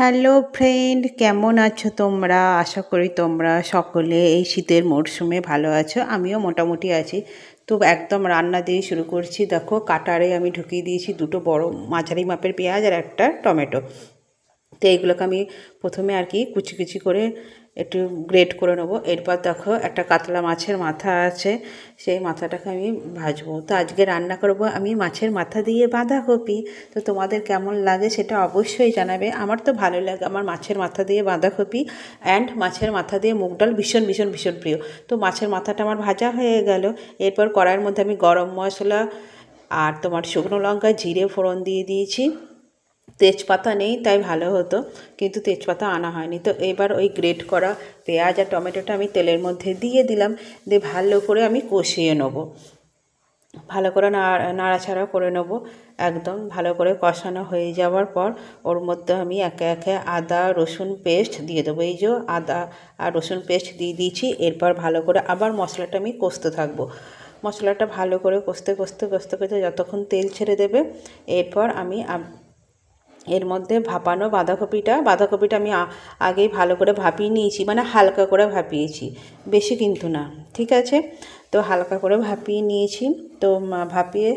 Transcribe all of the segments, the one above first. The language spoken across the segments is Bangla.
হ্যালো ফ্রেন্ড, কেমন আছো তোমরা? আশা করি তোমরা সকলে এই শীতের মরশুমে ভালো আছো। আমিও মোটামুটি আছি। তো একদম রান্না দিয়ে শুরু করছি। দেখো, কাটারে আমি ঢুকিয়ে দিয়েছি দুটো বড় মাঝারি মাপের পেঁয়াজ আর একটা টমেটো। তো এইগুলোকে আমি প্রথমে আর কি কুচি কুচি করে একটু গ্রেট করে নেবো। এরপর দেখো, একটা কাতলা মাছের মাথা আছে, সেই মাথাটাকে আমি ভাজবো। তো আজকে রান্না করব আমি মাছের মাথা দিয়ে বাঁধাকপি। তো তোমাদের কেমন লাগে সেটা অবশ্যই জানাবে। আমার তো ভালো লাগে, আমার মাছের মাথা দিয়ে বাঁধাকপি অ্যান্ড মাছের মাথা দিয়ে মুগ ডাল ভীষণ ভীষণ ভীষণ প্রিয়। তো মাছের মাথাটা আমার ভাজা হয়ে গেল। এরপর কড়াইয়ের মধ্যে আমি গরম মশলা আর তোমার শুকনো লঙ্কা জিরে ফোড়ন দিয়ে দিয়েছি। তেজপাতা নেই তাই ভালো হতো, কিন্তু তেজপাতা আনা হয়নি। তো এবার ওই গ্রেট করা পেঁয়াজ আর টমেটোটা আমি তেলের মধ্যে দিয়ে দিলাম, দিয়ে ভালো করে আমি কষিয়ে নেব। ভালো করে নাড়াচাড়া করে নেব। একদম ভালো করে কষানো হয়ে যাওয়ার পর ওর মধ্যে আমি একে একে আদা রসুন পেস্ট দিয়ে দেবো। এই যে আদা আর রসুন পেস্ট দিয়ে দিয়েছি। এরপর ভালো করে আবার মশলাটা আমি কষতে থাকবো। মশলাটা ভালো করে কষতে কষতে কষতে কষতে যতক্ষণ তেল ছেড়ে দেবে, এরপর আমি এর মধ্যে ভাপানো বাঁধাকপিটা আমি আগেই ভালো করে ভাপিয়ে নিয়েছি, মানে হালকা করে ভাপিয়েছি, বেশি কিন্তু না, ঠিক আছে? তো হালকা করে ভাপিয়ে নিয়েছি। তো ভাপিয়ে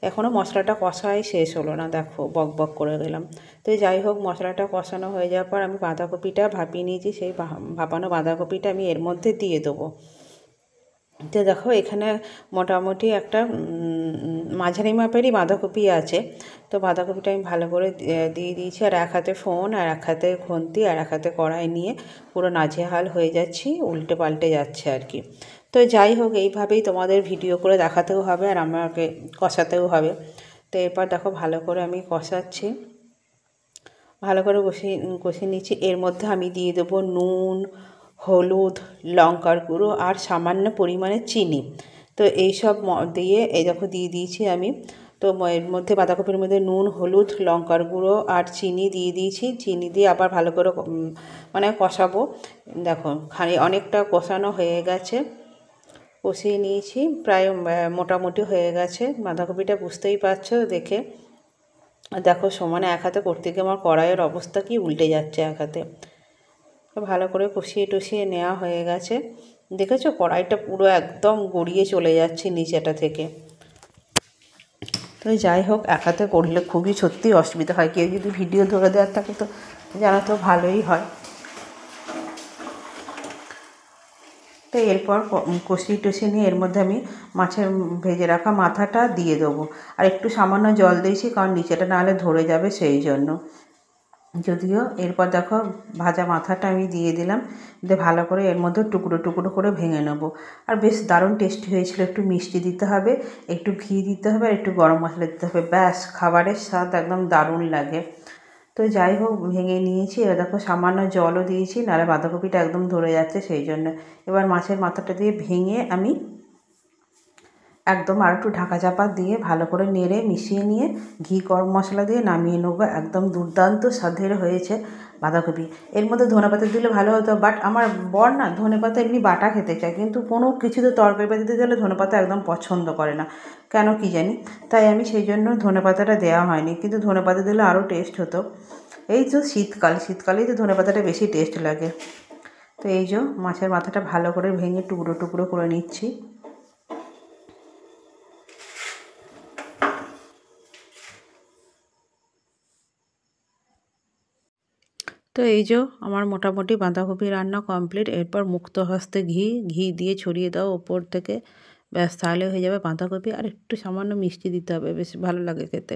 এখনও মশলাটা কষাই শেষ হলো না, দেখো বক বক করে গেলাম। তো যাই হোক, মশলাটা কষানো হয়ে যাওয়ার পর আমি বাঁধাকপিটা ভাপিয়ে নিয়েছি, সেই ভাপানো বাঁধাকপিটা আমি এর মধ্যে দিয়ে দেবো। তো দেখো, এখানে মোটামুটি একটা মাঝারি মাপেরই বাঁধাকপি আছে। তো বাঁধাকপিটা আমি ভালো করে দিয়ে দিয়েছি, আর এক হাতে ফোন আর এক হাতে খুন্তি আর এক হাতে কড়াই নিয়ে পুরো নাজেহাল হয়ে যাচ্ছি, উল্টে পাল্টে যাচ্ছে আর কি। তো যাই হোক, এইভাবেই তোমাদের ভিডিও করে দেখাতেও হবে আর আমাকে কষাতেও হবে। তো এরপর দেখো, ভালো করে আমি কষাচ্ছি, ভালো করে কষিয়ে নিচ্ছি। এর মধ্যে আমি দিয়ে দেবো নুন, হলুদ, লঙ্কার গুঁড়ো আর সামান্য পরিমাণে চিনি। তো এইসব দিয়ে এই দেখো দিয়ে দিয়েছি আমি। তো এর মধ্যে বাঁধাকপির মধ্যে নুন, হলুদ, লঙ্কার গুঁড়ো আর চিনি দিয়ে দিয়েছি। চিনি দিয়ে আবার ভালো করে মানে কষাবো। দেখো, অনেকটা কষানো হয়ে গেছে, কষিয়ে নিয়েছি, প্রায় মোটামুটি হয়ে গেছে। বাঁধাকপিটা বুঝতেই পারছো দেখে। দেখো, সমানে এক হাতে করতে গিয়ে আমার কড়াইয়ের অবস্থা কি উল্টে যাচ্ছে এক হাতে। ভালো করে কষিয়ে টষিয়ে নেওয়া হয়ে গেছে। দেখেছো, কড়াইটা পুরো একদম গড়িয়ে চলে যাচ্ছে নিচেটা থেকে। তো যাই হোক, এক হাতে করলে খুবই সত্যি অসুবিধা হয়। কেউ যদি ভিডিও ধরে দেওয়ার থাকে তো জানা তো ভালোই হয়। তো এরপর কষিয়ে টষিয়ে নিয়ে এর মধ্যে আমি মাছের ভেজে রাখা মাথাটা দিয়ে দেবো। আর একটু সামান্য জল দিয়েছি, কারণ নিচেটা নাহলে ধরে যাবে, সেই জন্য। যদিও এরপর দেখো, ভাজা মাথাটা আমি দিয়ে দিলাম, দিয়ে ভালো করে এর মধ্যে টুকরো টুকরো করে ভেঙে নেব। আর বেশ দারুণ টেস্টি হয়েছিল। একটু মিষ্টি দিতে হবে, একটু ঘি দিতে হবে আর একটু গরম মশলা দিতে হবে, ব্যাস খাবারের স্বাদ একদম দারুণ লাগে। তো যাই হোক, ভেঙে নিয়েছি। এবার দেখো, সামান্য জলও দিয়েছি, নাহলে বাঁধাকপিটা একদম ধরে যাচ্ছে, সেই জন্য। এবার মাছের মাথাটা দিয়ে ভেঙে আমি একদম আর একটু ঢাকা চাপা দিয়ে ভালো করে নেড়ে মিশিয়ে নিয়ে ঘি গরম মশলা দিয়ে নামিয়ে নেবো। একদম দুর্দান্ত স্বাদের হয়েছে বাঁধাকপি। এর মধ্যে ধনেপাতা দিলে ভালো হতো, বাট আমার বর না ধনেপাতা এমনি বাটা খেতে চায়, কিন্তু কোনো কিছুতে তরকারি পাতিতে দিলে ধনেপাতা একদম পছন্দ করে না, কেন কি জানি। তাই আমি সেই জন্য ধনেপাতাটা দেওয়া হয়নি, কিন্তু ধনেপাতা দিলে আরও টেস্ট হতো। এই তো শীতকালেই তো ধনেপাতাটা বেশি টেস্ট লাগে। তো এই যে মাছের মাথাটা ভালো করে ভেঙে টুকরো টুকরো করে নিচ্ছি। তো এই যে আমার মোটামুটি বাঁধাকপি রান্না কমপ্লিট। এরপর মুক্ত হস্তে ঘি দিয়ে ছড়িয়ে দাও ওপর থেকে, ব্যাস তাহলে হয়ে যাবে বাঁধাকপি। আর একটু সামান্য মিষ্টি দিতে হবে, বেশ ভালো লাগে খেতে।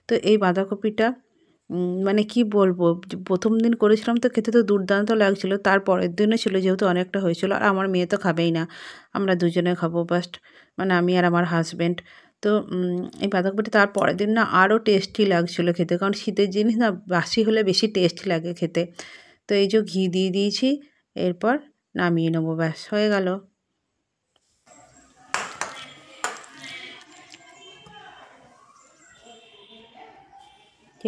তো এই বাঁধাকপিটা মানে কি বলবো, প্রথম দিন করেছিলাম তো খেতে তো দুর্দান্ত লাগছিলো। তার পরের দিনও ছিল, যেহেতু অনেকটা হয়েছিল। আর আমার মেয়ে তো খাবেই না, আমরা দুজনে খাবো ফার্স্ট, মানে আমি আর আমার হাজব্যান্ড। তো এই বাঁধাকপিটা তার পরের দিন না আরও টেস্টি লাগছিলো খেতে, কারণ শীতের জিনিস না বাসি হলে বেশি টেস্টি লাগে খেতে। তো এই যে ঘি দিয়ে দিয়েছি, এরপর নামিয়ে নেবো, ব্যাস হয়ে গেল।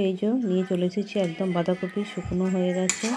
এই যে নিয়ে চলে এসেছি, একদম বাঁধাকপি শুকনো হয়ে গেছে।